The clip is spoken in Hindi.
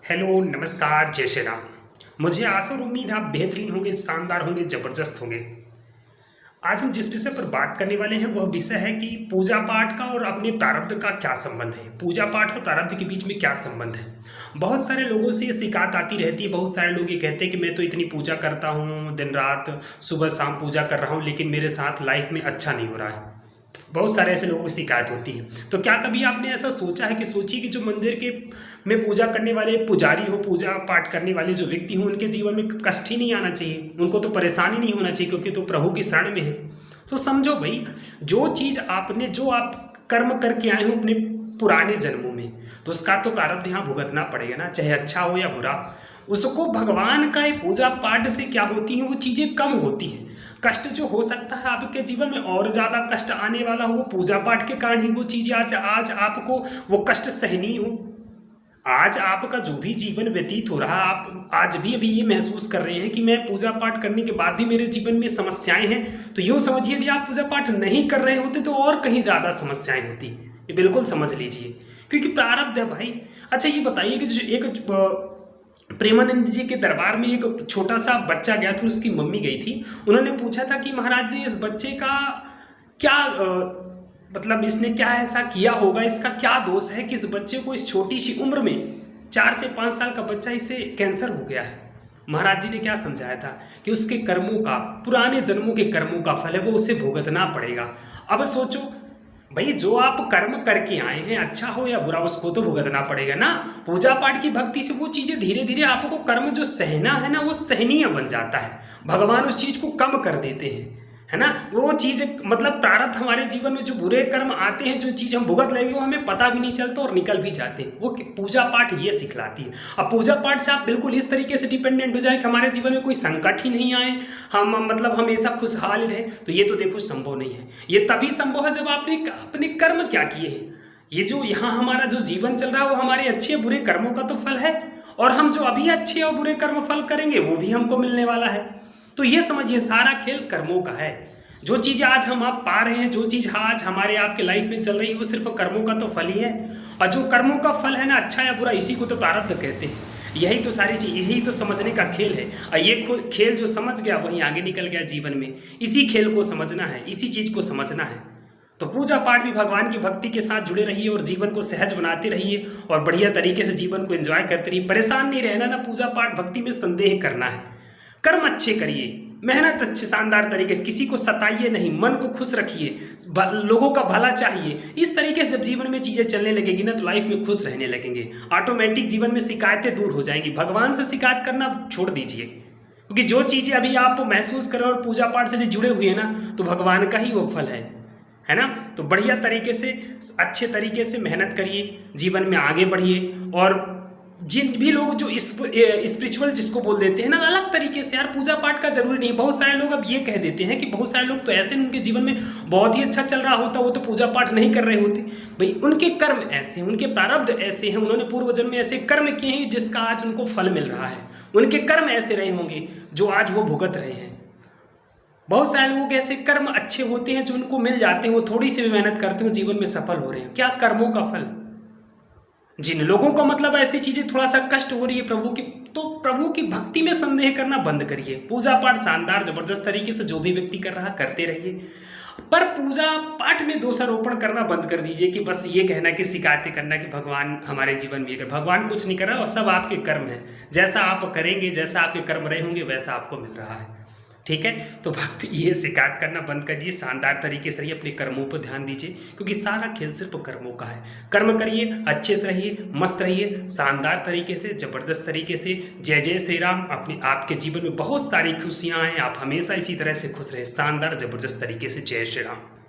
हेलो, नमस्कार, जय श्री राम। मुझे आशा और उम्मीद है आप बेहतरीन होंगे, शानदार होंगे, ज़बरदस्त होंगे। आज हम जिस विषय पर बात करने वाले हैं वह विषय है कि पूजा पाठ का और अपने प्रारब्ध का क्या संबंध है। पूजा पाठ और प्रारब्ध के बीच में क्या संबंध है। बहुत सारे लोगों से ये शिकायत आती रहती है। बहुत सारे लोग ये कहते हैं कि मैं तो इतनी पूजा करता हूँ, दिन रात सुबह शाम पूजा कर रहा हूँ, लेकिन मेरे साथ लाइफ में अच्छा नहीं हो रहा है। बहुत सारे ऐसे लोगों को शिकायत होती है। तो क्या कभी आपने ऐसा सोचा है कि सोचिए कि जो मंदिर के में पूजा करने वाले पुजारी हो, पूजा पाठ करने वाले जो व्यक्ति हो, उनके जीवन में कष्ट ही नहीं आना चाहिए, उनको तो परेशानी नहीं होना चाहिए, क्योंकि तो प्रभु की शरण में है। तो समझो भाई, जो आप कर्म करके आए हो अपने पुराने जन्मों में, तो उसका तो प्रारब्ध यहाँ भुगतना पड़ेगा ना, चाहे अच्छा हो या बुरा। उसको भगवान का पूजा पाठ से क्या होती है, वो चीज़ें कम होती हैं। कष्ट जो हो सकता है आपके जीवन में और ज़्यादा कष्ट आने वाला हो, पूजा पाठ के कारण ही वो चीज़ें आज आपको वो कष्ट सहनीय हो। आज आपका जो भी जीवन व्यतीत हो रहा, आप आज भी अभी ये महसूस कर रहे हैं कि मैं पूजा पाठ करने के बाद भी मेरे जीवन में समस्याएं हैं, तो यूँ समझिए यदि आप पूजा पाठ नहीं कर रहे होते तो और कहीं ज़्यादा समस्याएं होती। ये बिल्कुल समझ लीजिए, क्योंकि प्रारब्ध है भाई। अच्छा ये बताइए कि जो एक प्रेमानंद जी के दरबार में एक छोटा सा बच्चा गया था, उसकी मम्मी गई थी। उन्होंने पूछा था कि महाराज जी, इस बच्चे का क्या मतलब इसने क्या ऐसा किया होगा, इसका क्या दोष है कि इस बच्चे को इस छोटी सी उम्र में 4 से 5 साल का बच्चा, इसे कैंसर हो गया है। महाराज जी ने क्या समझाया था कि उसके कर्मों का, पुराने जन्मों के कर्मों का फल है, वो उसे भुगतना पड़ेगा। अब सोचो भाई, जो आप कर्म करके आए हैं, अच्छा हो या बुरा, उसको तो भुगतना पड़ेगा ना। पूजा पाठ की भक्ति से वो चीज़ें धीरे धीरे आपको कर्म जो सहना है ना, वो सहनीय बन जाता है। भगवान उस चीज़ को कम कर देते हैं, है ना। वो चीज़ मतलब प्रारब्ध हमारे जीवन में जो बुरे कर्म आते हैं, जो चीज़ हम भुगत लेंगे, वो हमें पता भी नहीं चलता और निकल भी जाते हैं। वो पूजा पाठ ये सिखलाती है। अब पूजा पाठ से आप बिल्कुल इस तरीके से डिपेंडेंट हो जाए कि हमारे जीवन में कोई संकट ही नहीं आए, हम मतलब हमेशा खुशहाल रहे, तो ये तो देखो संभव नहीं है। ये तभी संभव है जब आपने अपने कर्म क्या किए हैं। ये जो यहाँ हमारा जो जीवन चल रहा है, वो हमारे अच्छे बुरे कर्मों का तो फल है, और हम जो अभी अच्छे और बुरे कर्म फल करेंगे वो भी हमको मिलने वाला है। तो ये समझिए, सारा खेल कर्मों का है। जो चीज़ आज हम आप पा रहे हैं, जो चीज़ आज हमारे आपके लाइफ में चल रही है, वो सिर्फ कर्मों का तो फल ही है। और जो कर्मों का फल है ना, अच्छा या बुरा, इसी को तो प्रारब्ध कहते हैं। यही तो सारी चीज़, यही तो समझने का खेल है। और ये खेल जो समझ गया वहीं आगे निकल गया जीवन में। इसी खेल को समझना है, इसी चीज़ को समझना है। तो पूजा पाठ भी भगवान की भक्ति के साथ जुड़े रहिए और जीवन को सहज बनाते रहिए और बढ़िया तरीके से जीवन को एंजॉय करते रहिए। परेशान नहीं रहना ना, पूजा पाठ भक्ति में संदेह करना है। कर्म अच्छे करिए, मेहनत अच्छे शानदार तरीके से, किसी को सताइए नहीं, मन को खुश रखिए, लोगों का भला चाहिए। इस तरीके से जब जीवन में चीज़ें चलने लगेगी ना, तो लाइफ में खुश रहने लगेंगे। ऑटोमेटिक जीवन में शिकायतें दूर हो जाएंगी। भगवान से शिकायत करना छोड़ दीजिए, क्योंकि जो चीज़ें अभी आप महसूस करें और पूजा पाठ से जुड़े हुए हैं ना, तो भगवान का ही वो फल है ना। तो बढ़िया तरीके से, अच्छे तरीके से मेहनत करिए, जीवन में आगे बढ़िए। और जिन भी लोग जो स्पिरिचुअल जिसको बोल देते हैं ना, अलग तरीके से, यार पूजा पाठ का जरूरी नहीं। बहुत सारे लोग अब ये कह देते हैं कि बहुत सारे लोग तो ऐसे उनके जीवन में बहुत ही अच्छा चल रहा होता, वो तो पूजा पाठ नहीं कर रहे होते। भाई उनके कर्म ऐसे हैं, उनके प्रारब्ध ऐसे हैं, उन्होंने पूर्व जन्म में ऐसे कर्म किए हैं जिसका आज उनको फल मिल रहा है। उनके कर्म ऐसे रहे होंगे जो आज वो भुगत रहे हैं। बहुत सारे लोगों के ऐसे कर्म अच्छे होते हैं जो उनको मिल जाते हैं, वो थोड़ी सी भी मेहनत करते हो, जीवन में सफल हो रहे हैं। क्या कर्मों का फल। जिन लोगों को मतलब ऐसी चीजें थोड़ा सा कष्ट हो रही है प्रभु की, तो प्रभु की भक्ति में संदेह करना बंद करिए। पूजा पाठ शानदार जबरदस्त तरीके से जो भी व्यक्ति कर रहा करते रहिए, पर पूजा पाठ में दोषारोपण करना बंद कर दीजिए कि बस ये कहना कि शिकायतें करना कि भगवान हमारे जीवन में, कर भगवान कुछ नहीं कर रहा, और सब आपके कर्म है। जैसा आप करेंगे, जैसा आपके कर्म रहे होंगे, वैसा आपको मिल रहा है। ठीक है, तो भक्त ये शिकायत करना बंद करिए, शानदार तरीके से रहिए, अपने कर्मों पर ध्यान दीजिए, क्योंकि सारा खेल सिर्फ कर्मों का है। कर्म करिए, अच्छे से रहिए, मस्त रहिए, शानदार तरीके से, जबरदस्त तरीके से। जय जय श्री राम। अपने आपके जीवन में बहुत सारी खुशियाँ हैं, आप हमेशा इसी तरह से खुश रहे, शानदार जबरदस्त तरीके से। जय श्री राम।